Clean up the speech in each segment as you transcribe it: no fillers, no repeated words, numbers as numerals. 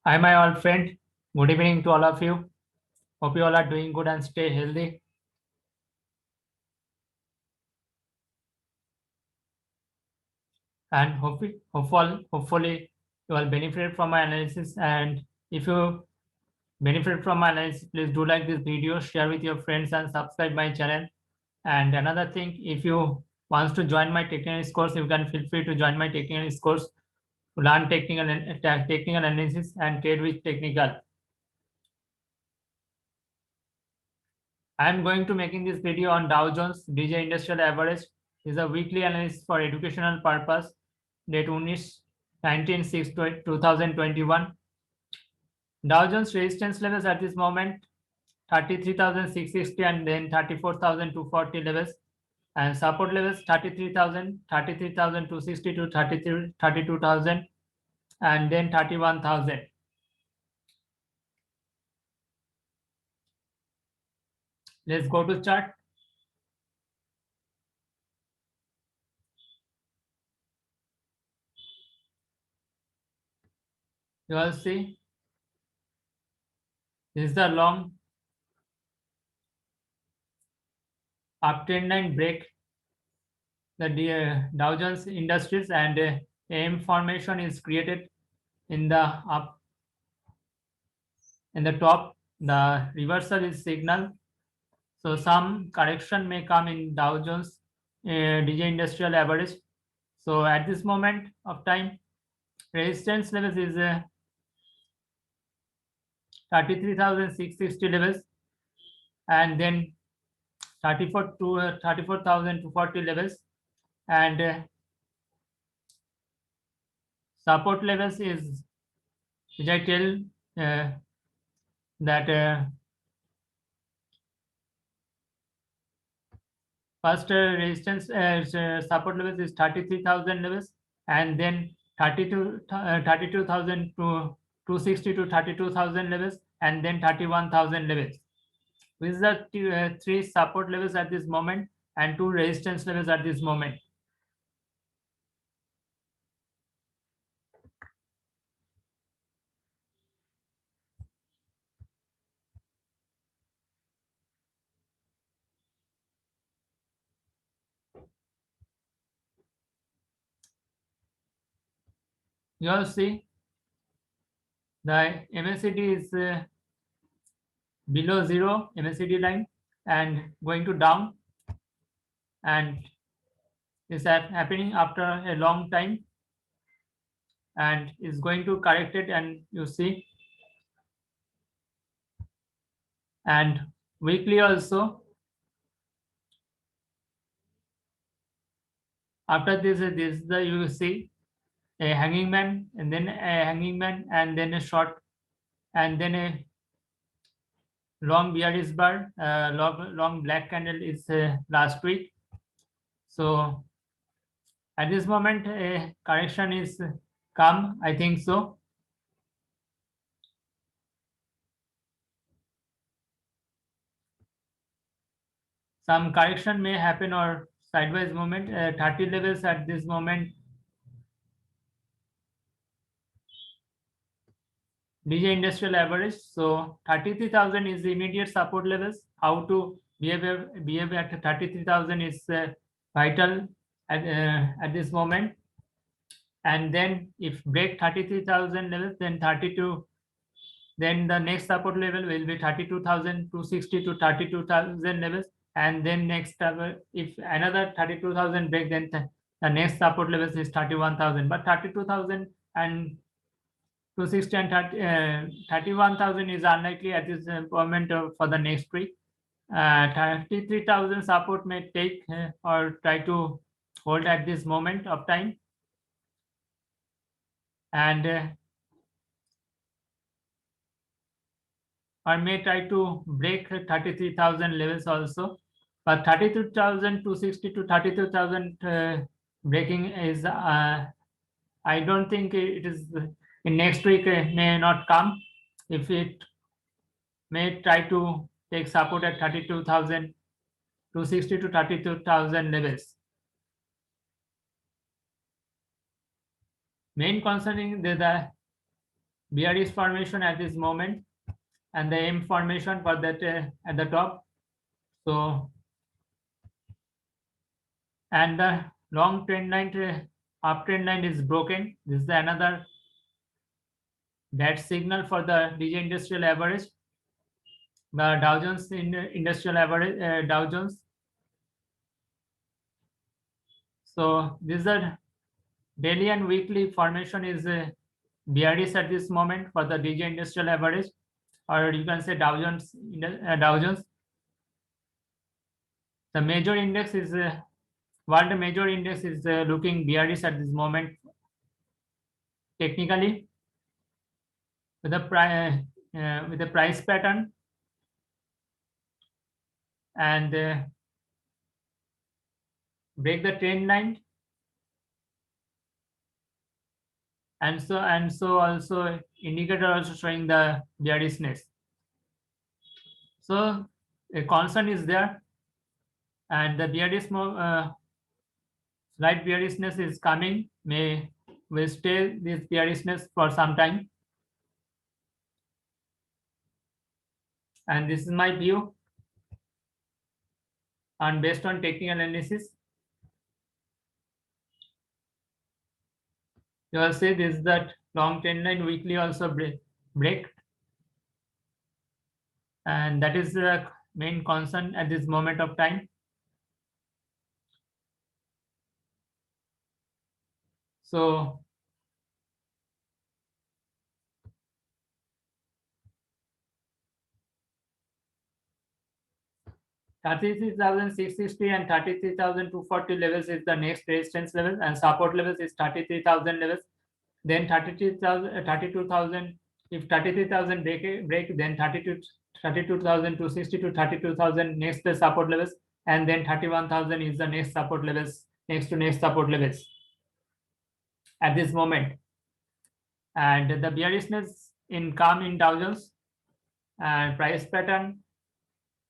Hi, my old friend. Good evening to all of you. Hope you all are doing good and stay healthy. And hopefully, you will benefit from my analysis. And if you benefit from my analysis, please do like this video, share with your friends, and subscribe my channel. And another thing, if you wants to join my technical course, you can feel free to join my technical course to learn technical analysis and trade with technical. I am going to making this video on Dow Jones DJ Industrial Average. Is a weekly analysis for educational purpose. Date 2021. Dow Jones resistance levels at this moment 33,660 and then 34,240 levels, and support levels 33,000, 33,260 to 32,000, and then 31,000. Let's go to chart. You will see this is the long uptrend line break the Dow Jones Industries, and AM formation is created in the up in the top. The reversal is signal, so some correction may come in Dow Jones DJ Industrial Average. So at this moment of time, resistance levels is 33,660 levels, and then 34,240 levels, and support levels is, which I tell that first resistance support levels is 33,000 levels, and then 32,000 to 260 to 32,000 levels, and then 31,000 levels. These are three support levels at this moment and two resistance levels at this moment. You all see the MACD is below zero MACD line and going to down, and is that happening after a long time, and is going to correct it, and you see, and weekly also after this is the, you see a hanging man, and then a hanging man, and then a short, and then a long bearish bar, long black candle is last week. So at this moment a correction is come, I think so. Some correction may happen or sideways movement. 30 levels at this moment, DJ Industrial Average. So 33,000 is the immediate support levels. How to behave at 33,000 is vital at this moment. And then if break 33,000 levels, then then the next support level will be 32,260 to 32,000 levels, and then next if another 32,000 break, then the next support levels is 31,000. But 32,000 and 260 and 31,000 is unlikely at this moment for the next week. 33,000 support may take or try to hold at this moment of time, and or may try to break 33,000 levels also. But 32,260 to 32,000 breaking is, I don't think it is in next week, may not come. If it may try to take support at 32,260 to 32,000 levels. Main concern is the bearish formation at this moment, and the M formation for that at the top. So, and the long trend line, uptrend line is broken. This is another bad signal for the DG industrial average. The Dow Jones industrial average, Dow Jones. So this is a daily and weekly formation is bearish at this moment for the DG industrial average, or you can say Dow Jones. Dow Jones. The major index is world major index is looking bearish at this moment technically with the price pattern, and break the trend line, and so also indicator also showing the bearishness. So a concern is there, and the bearish slight bearishness is coming. Will stay this bearishness for some time, and this is my view, and based on technical analysis. You will see this that long trend line weekly also break, and that is the main concern at this moment of time. So $33,660 and $33,240 levels is the next resistance level, and support levels is 33,000 levels. Then 32,000. If 33,000 break, then 32,260 to 32,000 next the support levels, and then 31,000 is the next support levels, next to next support levels at this moment. And the bearishness in Dow Jones, and price pattern,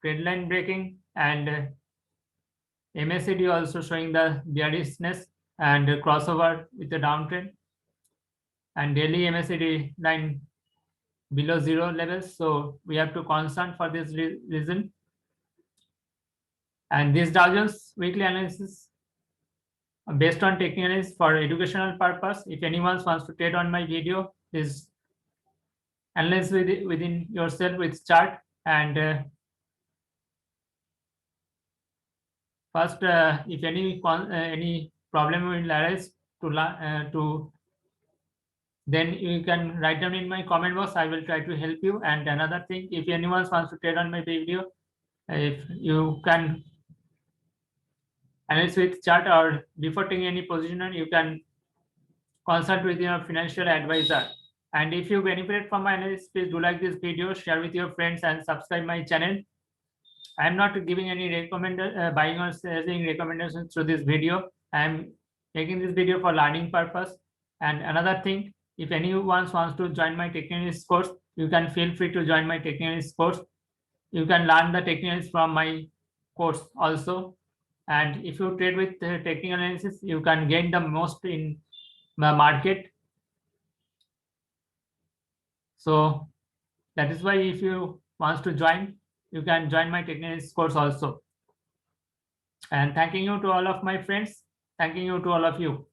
trend line breaking, and MACD also showing the bearishness and crossover with the downtrend, and daily MACD line below zero levels. So we have to concern for this reason. And this Dow Jones weekly analysis based on technical analysis for educational purpose. If anyone wants to trade on my video, is analyze within yourself with chart, and first if any problem will arise to then you can write down in my comment box. I will try to help you. And another thing, if anyone wants to trade on my video, if you can analyze with chart, or before taking any position, you can consult with your financial advisor. And if you benefit from my analysis, please do like this video, share with your friends, and subscribe my channel. I am not giving any buying or selling recommendations through this video. I am making this video for learning purpose. And another thing, if anyone wants to join my technical course, you can feel free to join my technical course. You can learn the techniques from my course also. And if you trade with technical analysis, you can gain the most in the market. So that is why if you want to join, you can join my technical course also. And thanking you to all of my friends. Thanking you to all of you.